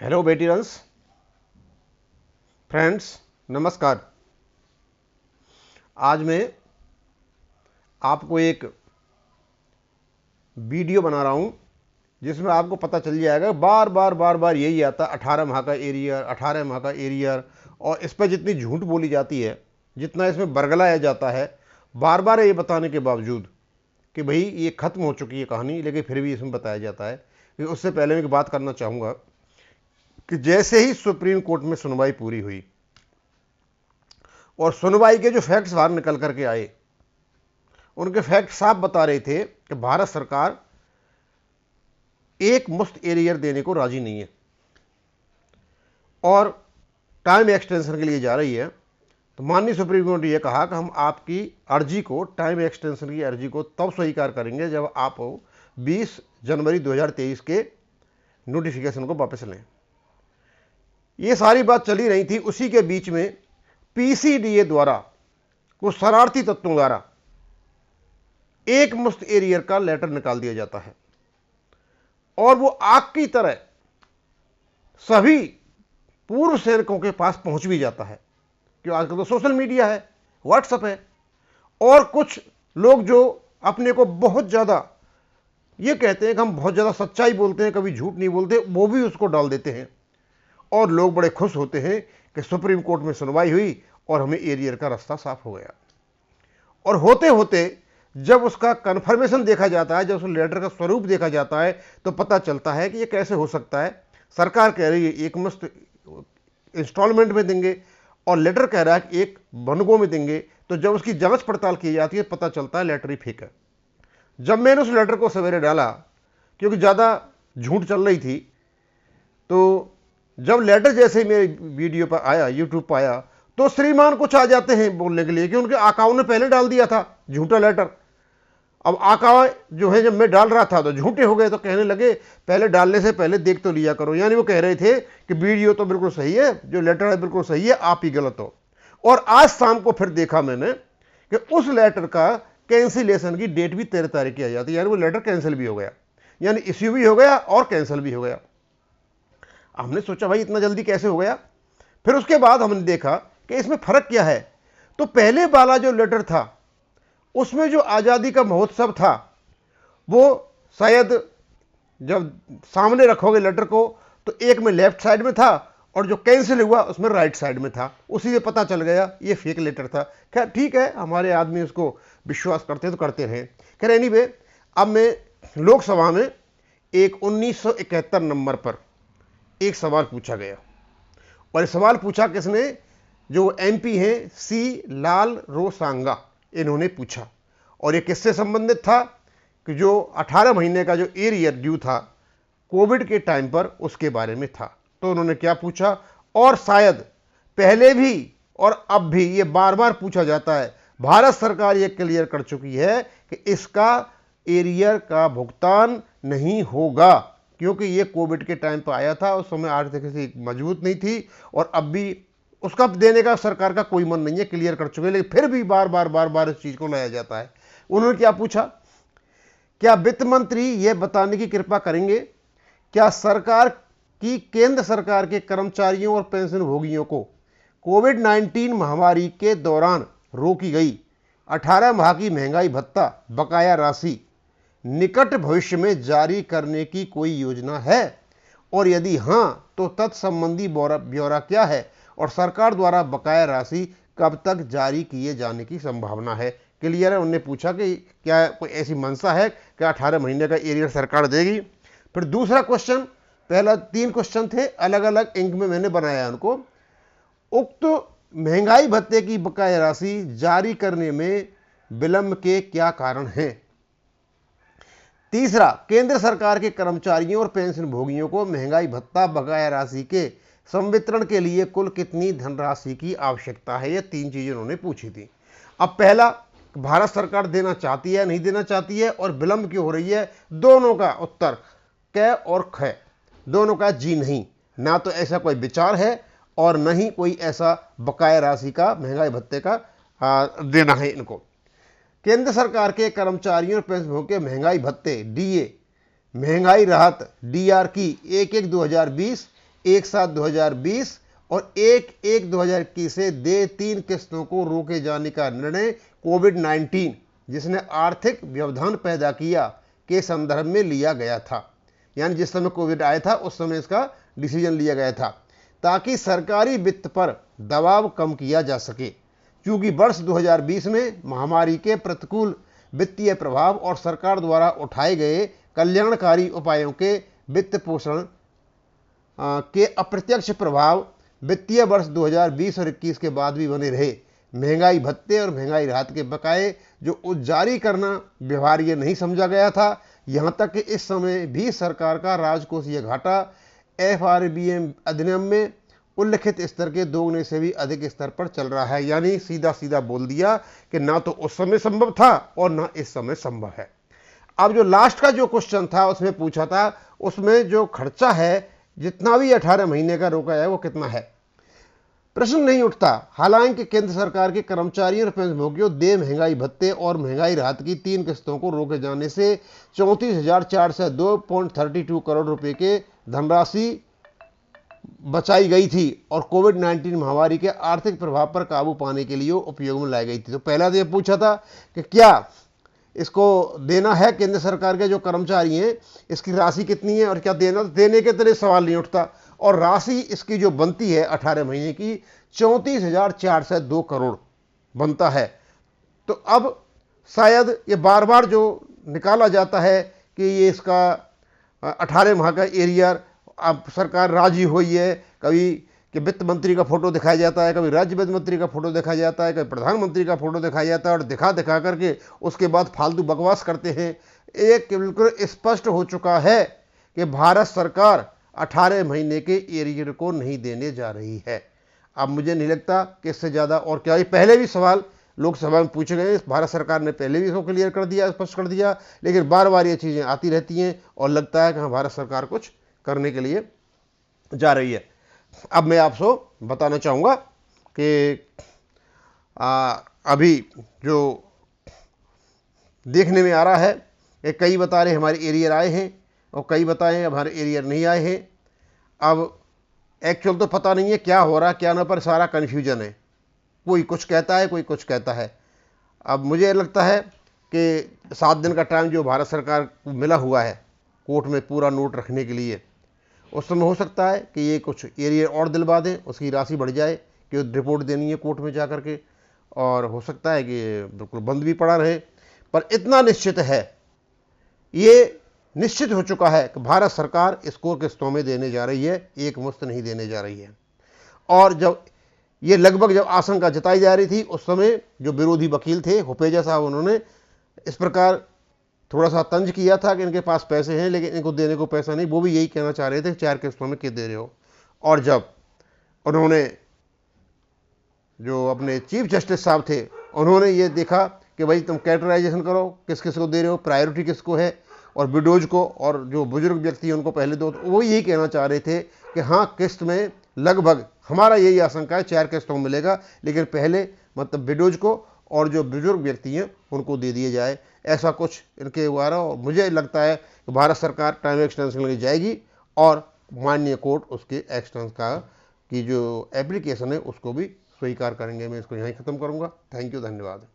Hello veterans friends, नमस्कार। आज मैं आपको एक वीडियो बना रहा हूं जिसमें आपको पता चल जाएगा। बार बार यही आता, 18 माह का एरियर, 18 माह का एरियर। और इस पर जितनी झूठ बोली जाती है, जितना इसमें बरगलाया जाता है, बार बार ये बताने के बावजूद कि भाई ये ख़त्म हो चुकी है कहानी, लेकिन फिर भी इसमें बताया जाता है। कि उससे पहले मैं एक बात करना चाहूँगा कि जैसे ही सुप्रीम कोर्ट में सुनवाई पूरी हुई और सुनवाई के जो फैक्ट्स बाहर निकल करके आए, उनके फैक्ट साफ बता रहे थे कि भारत सरकार एक मुफ्त एरियर देने को राजी नहीं है और टाइम एक्सटेंशन के लिए जा रही है। तो माननीय सुप्रीम कोर्ट ने यह कहा कि हम आपकी अर्जी को, टाइम एक्सटेंशन की अर्जी को तब स्वीकार करेंगे जब आप 20 जनवरी 2023 के नोटिफिकेशन को वापस लें। ये सारी बात चली रही थी। उसी के बीच में पीसीडीए द्वारा, कुछ शरारती तत्वों द्वारा एक मुफ्त एरियर का लेटर निकाल दिया जाता है और वो आग की तरह सभी पूर्व सैनिकों के पास पहुंच भी जाता है। क्यों, आजकल तो सोशल मीडिया है, व्हाट्सएप है, और कुछ लोग जो अपने को बहुत ज्यादा ये कहते हैं कि हम बहुत ज्यादा सच्चाई बोलते हैं, कभी झूठ नहीं बोलते, वो भी उसको डाल देते हैं और लोग बड़े खुश होते हैं कि सुप्रीम कोर्ट में सुनवाई हुई और हमें एरियर का रास्ता साफ हो गया। और होते होते जब उसका कन्फर्मेशन देखा जाता है, जब उस लेटर का स्वरूप देखा जाता है, तो पता चलता है कि ये कैसे हो सकता है। सरकार कह रही है एक मुश्त इंस्टॉलमेंट में देंगे और लेटर कह रहा है कि एक बनगों में देंगे। तो जब उसकी जांच पड़ताल की जाती है, पता चलता है लेटर ही फेक है। जब मैंने उस लेटर को सवेरे डाला, क्योंकि ज़्यादा झूठ चल रही थी, तो जब लेटर जैसे ही मेरे वीडियो पर आया, यूट्यूब पर आया, तो श्रीमान कुछ आ जाते हैं बोलने के लिए कि उनके आकाओं ने पहले डाल दिया था झूठा लेटर। अब आका जो है, जब मैं डाल रहा था तो झूठे हो गए, तो कहने लगे पहले डालने से पहले देख तो लिया करो। यानी वो कह रहे थे कि वीडियो तो बिल्कुल सही है, जो लेटर है बिल्कुल सही है, आप ही गलत हो। और आज शाम को फिर देखा मैंने कि उस लेटर का कैंसिलेशन की डेट भी 13 तारीख की आ जाती है। यानी वो लेटर कैंसिल भी हो गया, यानी इश्यू भी हो गया और कैंसिल भी हो गया। हमने सोचा भाई इतना जल्दी कैसे हो गया। फिर उसके बाद हमने देखा कि इसमें फर्क क्या है। तो पहले वाला जो लेटर था, उसमें जो आज़ादी का महोत्सव था, वो शायद जब सामने रखोगे लेटर को, तो एक में लेफ्ट साइड में था और जो कैंसिल हुआ उसमें राइट साइड में था। उसी से पता चल गया ये फेक लेटर था। खैर ठीक है, हमारे आदमी उसको विश्वास करते तो करते रहे। खैर एनीवे, अब मैं लोकसभा में एक 1971 नंबर पर एक सवाल पूछा गया, और सवाल पूछा किसने? जो एमपी हैं सी लाल रोसांगा, इन्होंने पूछा। और ये किससे संबंधित था? कि जो 18 महीने का जो एरियर ड्यू था कोविड के टाइम पर, उसके बारे में था। तो उन्होंने क्या पूछा, और शायद पहले भी और अब भी ये बार बार पूछा जाता है, भारत सरकार ये क्लियर कर चुकी है कि इसका एरियर का भुगतान नहीं होगा, क्योंकि ये कोविड के टाइम पर आया था, उस समय आर्थिक स्थिति मजबूत नहीं थी, और अब भी उसका देने का सरकार का कोई मन नहीं है, क्लियर कर चुके हैं। लेकिन फिर भी बार बार इस चीज को लाया जाता है। उन्होंने क्या पूछा, क्या वित्त मंत्री यह बताने की कृपा करेंगे क्या सरकार की केंद्र सरकार के कर्मचारियों और पेंशन भोगियों को कोविड-19 महामारी के दौरान रोकी गई 18 माह की महंगाई भत्ता बकाया राशि निकट भविष्य में जारी करने की कोई योजना है, और यदि हां तो तत्संबंधी ब्यौरा क्या है, और सरकार द्वारा बकाया राशि कब तक जारी किए जाने की संभावना है। क्लियर है? उन्होंने पूछा कि क्या कोई ऐसी मंशा है कि 18 महीने का एरियर सरकार देगी। फिर दूसरा क्वेश्चन, पहला 3 क्वेश्चन थे, अलग अलग इंक में मैंने बनाया उनको। उक्त महंगाई भत्ते की बकाया राशि जारी करने में विलंब के क्या कारण हैं? तीसरा, केंद्र सरकार के कर्मचारियों और पेंशन भोगियों को महंगाई भत्ता बकाया राशि के संवितरण के लिए कुल कितनी धनराशि की आवश्यकता है? ये 3 चीजें उन्होंने पूछी थी। अब पहला, भारत सरकार देना चाहती है, नहीं देना चाहती है, और विलंब क्यों हो रही है? दोनों का उत्तर क और ख, दोनों का जी नहीं। ना तो ऐसा कोई विचार है और न ही कोई ऐसा बकाया राशि का, महंगाई भत्ते का देना है इनको। केंद्र सरकार के कर्मचारियों और पेंशनभोगियों के महंगाई भत्ते डीए, महंगाई राहत डीआर की 1/1/2020, 1/7 2020 और 1/1/2021 से देय 3 किस्तों को रोके जाने का निर्णय कोविड-19 जिसने आर्थिक व्यवधान पैदा किया के संदर्भ में लिया गया था। यानी जिस समय कोविड आया था उस समय इसका डिसीजन लिया गया था ताकि सरकारी वित्त पर दबाव कम किया जा सके। क्योंकि वर्ष 2020 में महामारी के प्रतिकूल वित्तीय प्रभाव और सरकार द्वारा उठाए गए कल्याणकारी उपायों के वित्त पोषण के अप्रत्यक्ष प्रभाव वित्तीय वर्ष 2020 और 21 के बाद भी बने रहे। महंगाई भत्ते और महंगाई राहत के बकाये जो जारी करना व्यवहार्य नहीं समझा गया था। यहाँ तक कि इस समय भी सरकार का राजकोषीय घाटा FRBM अधिनियम में उल्लिखित स्तर के दोगुने से भी अधिक स्तर पर चल रहा है। यानी सीधा सीधा बोल दिया कि ना तो उस समय संभव था और ना इस समय संभव है। अब जो लास्ट का जो क्वेश्चन था उसमें पूछा था उसमें जो खर्चा है जितना भी 18 महीने का रोका है वो कितना है। प्रश्न नहीं उठता। हालांकि केंद्र सरकार के कर्मचारियों और पेंशनभोगियों देय महंगाई भत्ते और महंगाई राहत की 3 किस्तों को रोके जाने से 34,402.32 करोड़ रुपए के धनराशि बचाई गई थी और कोविड-19 महामारी के आर्थिक प्रभाव पर काबू पाने के लिए उपयोग में लाई गई थी। तो पहला तो ये पूछा था कि क्या इसको देना है केंद्र सरकार के जो कर्मचारी हैं इसकी राशि कितनी है और क्या देना, देने के तरह सवाल नहीं उठता। और राशि इसकी जो बनती है 18 महीने की 34,402 करोड़ बनता है। तो अब शायद ये बार बार जो निकाला जाता है कि ये इसका 18 माह का एरियर अब सरकार राजी हुई है, कभी कि वित्त मंत्री का फोटो दिखाया जाता है, कभी राज्य वित्त मंत्री का फोटो दिखाया जाता है, कभी प्रधानमंत्री का फोटो दिखाया जाता है और दिखा करके उसके बाद फालतू बकवास करते हैं। एक बिल्कुल स्पष्ट हो चुका है कि भारत सरकार 18 महीने के एरियर को नहीं देने जा रही है। अब मुझे नहीं लगता कि इससे ज़्यादा और क्या। ये पहले भी सवाल लोकसभा में पूछे गए, भारत सरकार ने पहले भी इसको क्लियर कर दिया, स्पष्ट कर दिया, लेकिन बार बार ये चीज़ें आती रहती हैं और लगता है कि हाँ भारत सरकार कुछ करने के लिए जा रही है। अब मैं आपको बताना चाहूँगा कि अभी जो देखने में आ रहा है कि कई बता रहे हमारे एरियर आए हैं और कई बताएं हमारे एरियर नहीं आए हैं। अब एक्चुअल तो पता नहीं है क्या हो रहा क्या ना, पर सारा कन्फ्यूजन है। कोई कुछ कहता है कोई कुछ कहता है। अब मुझे लगता है कि 7 दिन का टाइम जो भारत सरकार को मिला हुआ है कोर्ट में पूरा नोट रखने के लिए, उस समय हो सकता है कि ये कुछ एरियर और दिलवा दें, उसकी राशि बढ़ जाए कि रिपोर्ट देनी है कोर्ट में जा कर के, और हो सकता है कि बिल्कुल बंद भी पड़ा रहे। पर इतना निश्चित है, ये निश्चित हो चुका है कि भारत सरकार इसको किस्तों में देने जा रही है, एक मुश्त नहीं देने जा रही है। और जब ये लगभग जब आशंका जताई जा रही थी उस समय जो विरोधी वकील थे हुपेजा साहब, उन्होंने इस प्रकार थोड़ा सा तंज किया था कि इनके पास पैसे हैं लेकिन इनको देने को पैसा नहीं। वो भी यही कहना चाह रहे थे 4 किस्तों में क्यों दे रहे हो। और जब उन्होंने जो अपने चीफ जस्टिस साहब थे उन्होंने ये देखा कि भाई तुम कैटेगराइजेशन करो, किस किस को दे रहे हो, प्रायोरिटी किसको है, और विडोज को और जो बुजुर्ग व्यक्ति हैं उनको पहले दो। तो वो यही कहना चाह रहे थे कि हाँ किस्त में लगभग हमारा यही आशंका है 4 किस्तों में मिलेगा, लेकिन पहले मतलब विडोज को और जो बुजुर्ग व्यक्ति हैं उनको दे दिए जाए। ऐसा कुछ इनके द्वारा, और मुझे लगता है कि भारत सरकार टाइम एक्सटेंशन लेके जाएगी और माननीय कोर्ट उसके एक्सटेंशन का की जो एप्लीकेशन है उसको भी स्वीकार करेंगे। मैं इसको यहीं ख़त्म करूँगा। थैंक यू, धन्यवाद।